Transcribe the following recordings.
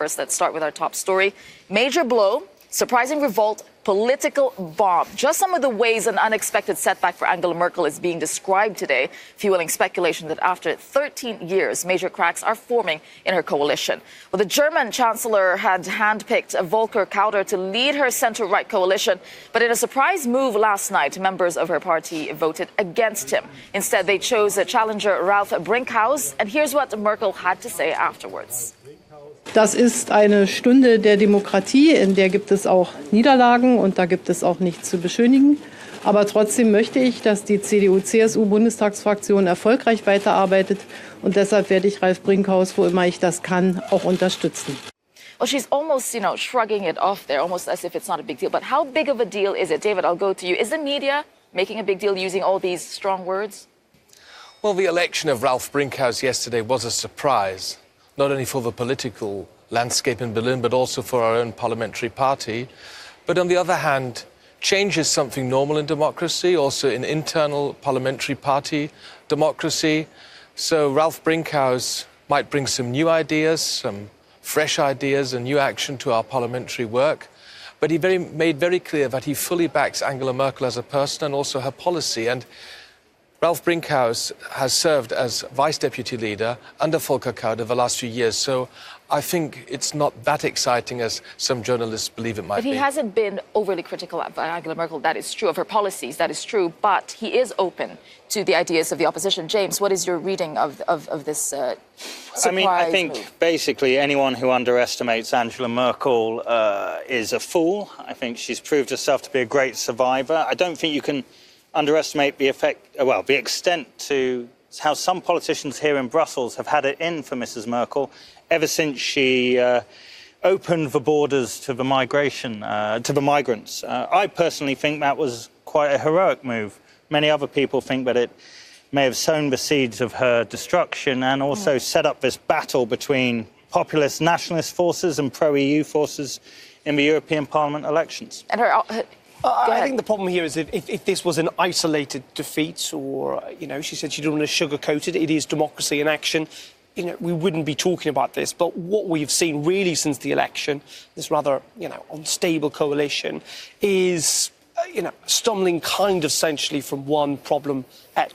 First, let's start with our top story. Major blow, surprising revolt, political bomb. Just some of the ways an unexpected setback for Angela Merkel is being described today, fueling speculation that after 13 years, major cracks are forming in her coalition. Well, the German Chancellor had handpicked Volker Kauder to lead her centre-right coalition, but in a surprise move last night, members of her party voted against him. Instead, they chose challenger Ralph Brinkhaus, and here's what Merkel had to say afterwards. Das ist eine Stunde der Demokratie, in der gibt es auch Niederlagen und da gibt es auch nichts zu beschönigen. Aber trotzdem möchte ich, dass die CDU-CSU-Bundestagsfraktion erfolgreich weiterarbeitet und deshalb werde ich Ralph Brinkhaus, wo immer ich das kann, auch unterstützen. Well, she's almost, shrugging it off there, almost as if it's not a big deal. But how big of a deal is it? David, I'll go to you. Is the media making a big deal using all these strong words? Well, the election of Ralph Brinkhaus yesterday was a surprise, not only for the political landscape in Berlin, but also for our own parliamentary party. But on the other hand, change is something normal in democracy, also in internal parliamentary party democracy. So Ralph Brinkhaus might bring some new ideas, some fresh ideas and new action to our parliamentary work. But he made very clear that he fully backs Angela Merkel as a person and also her policy. And Ralph Brinkhaus has served as Vice Deputy Leader under Volker Kauder the last few years, so I think it's not that exciting as some journalists believe it might be. But he hasn't been overly critical of Angela Merkel, that is true, of her policies, that is true, but he is open to the ideas of the opposition. James, what is your reading of this surprise I think move? Basically anyone who underestimates Angela Merkel is a fool. I think she's proved herself to be a great survivor. I don't think you can underestimate the extent to how some politicians here in Brussels have had it in for Mrs. Merkel ever since she opened the borders to the migrants. I personally think that was quite a heroic move. Many other people think that it may have sown the seeds of her destruction and also set up this battle between populist nationalist forces and pro-EU forces in the European Parliament elections. And I think the problem here is if this was an isolated defeat or, she said she didn't want to sugarcoat it, it is democracy in action, we wouldn't be talking about this. But what we've seen really since the election, this rather, unstable coalition, is, stumbling kind of essentially from one problem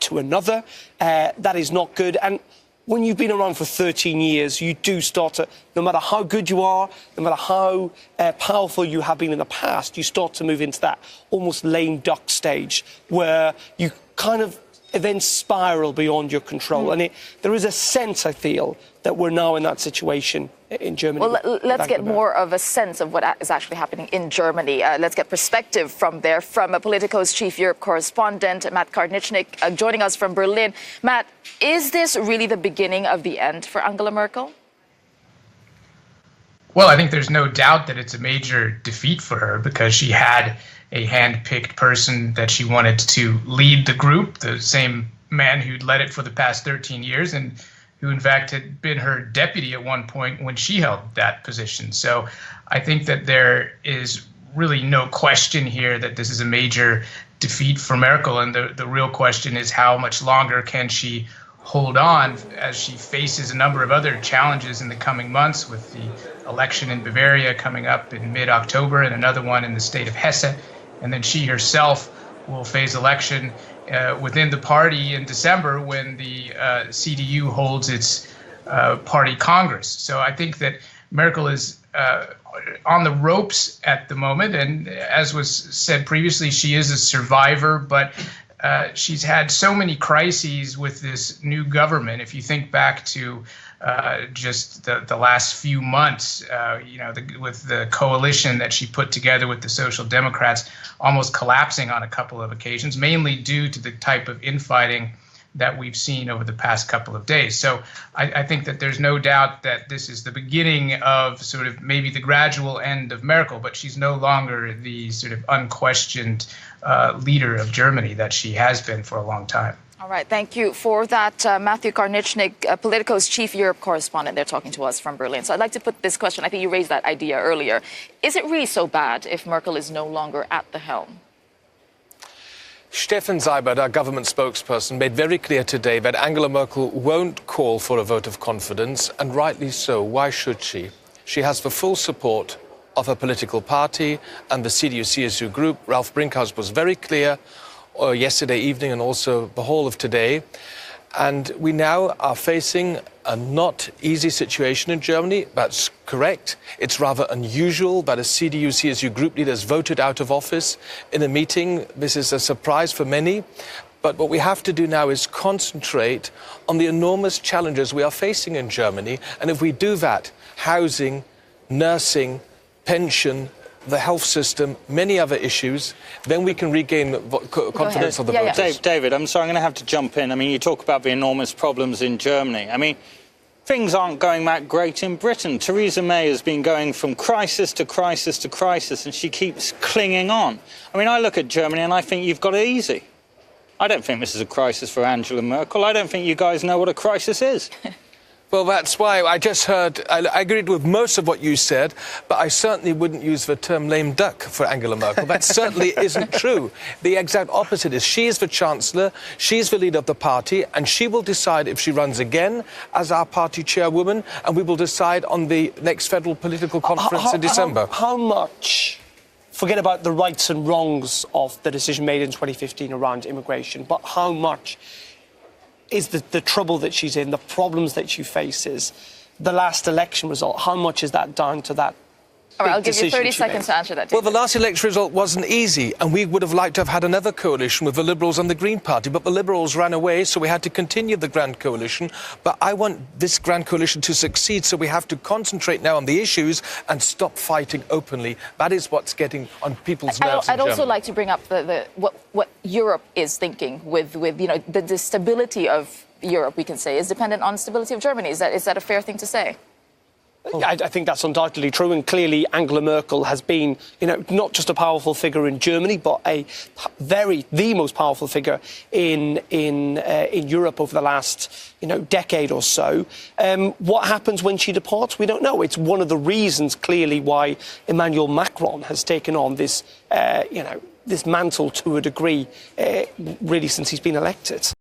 to another. That is not good. And when you've been around for 13 years, you do start to, no matter how good you are, no matter how powerful you have been in the past, you start to move into that almost lame duck stage where you kind of events spiral beyond your control. And there is a sense, I feel, that we're now in that situation in Germany. Well, let's get more of a sense of what is actually happening in Germany. Let's get perspective from there, from Politico's chief Europe correspondent, Matt Karnichnik, joining us from Berlin. Matt, is this really the beginning of the end for Angela Merkel? Well, I think there's no doubt that it's a major defeat for her because she had a hand-picked person that she wanted to lead the group, the same man who'd led it for the past 13 years and who, in fact, had been her deputy at one point when she held that position. So I think that there is really no question here that this is a major defeat for Merkel. And the real question is how much longer can she hold on as she faces a number of other challenges in the coming months, with the election in Bavaria coming up in mid-October and another one in the state of Hesse. And then she herself will face election within the party in December when the CDU holds its party congress. So I think that Merkel is on the ropes at the moment. And as was said previously, she is a survivor, but she's had so many crises with this new government. If you think back to just the last few months, with the coalition that she put together with the Social Democrats almost collapsing on a couple of occasions, mainly due to the type of infighting that we've seen over the past couple of days. So I think that there's no doubt that this is the beginning of sort of maybe the gradual end of Merkel, but she's no longer the sort of unquestioned leader of Germany that she has been for a long time. All right, thank you for that, Matthew Karnichnik, Politico's chief Europe correspondent. They're talking to us from Berlin. So I'd like to put this question. I think you raised that idea earlier. Is it really so bad if Merkel is no longer at the helm? Steffen Seibert, our government spokesperson, made very clear today that Angela Merkel won't call for a vote of confidence, and rightly so. Why should she? she has the full support of her political party and the CDU-CSU group. Ralph Brinkhaus was very clear yesterday evening and also the whole of today. And we now are facing a not easy situation in Germany. That's correct. It's rather unusual that a CDU-CSU group leader has voted out of office in a meeting. This is a surprise for many. But what we have to do now is concentrate on the enormous challenges we are facing in Germany. And if we do that, housing, nursing, pension, the health system, many other issues, then we can regain the confidence of the voters. David, I'm sorry, I'm going to have to jump in. I mean, you talk about the enormous problems in Germany. I mean, things aren't going that great in Britain. Theresa May has been going from crisis to crisis to crisis, and she keeps clinging on. I mean, I look at Germany and I think you've got it easy. I don't think this is a crisis for Angela Merkel. I don't think you guys know what a crisis is. Well, that's why I just heard, I agreed with most of what you said, but I certainly wouldn't use the term lame duck for Angela Merkel. That certainly isn't true. The exact opposite is she is the Chancellor, she's the leader of the party, and she will decide if she runs again as our party chairwoman, and we will decide on the next federal political conference in December. How much, forget about the rights and wrongs of the decision made in 2015 around immigration, but how much is the trouble that she's in, the problems that she faces, the last election result, how much is that down to that? All right, I'll give you 30 seconds to answer that, David. Well, the last election result wasn't easy, and we would have liked to have had another coalition with the Liberals and the Green Party, but the Liberals ran away, so we had to continue the Grand Coalition. But I want this Grand Coalition to succeed, so we have to concentrate now on the issues and stop fighting openly. That is what's getting on people's nerves in I'd also Germany. like to bring up what Europe is thinking with the stability of Europe, we can say, is dependent on stability of Germany. Is that a fair thing to say? I think that's undoubtedly true, and clearly Angela Merkel has been, not just a powerful figure in Germany, but the most powerful figure in Europe over the last, decade or so. What happens when she departs? We don't know. It's one of the reasons, clearly, why Emmanuel Macron has taken on this, this mantle to a degree, really, since he's been elected.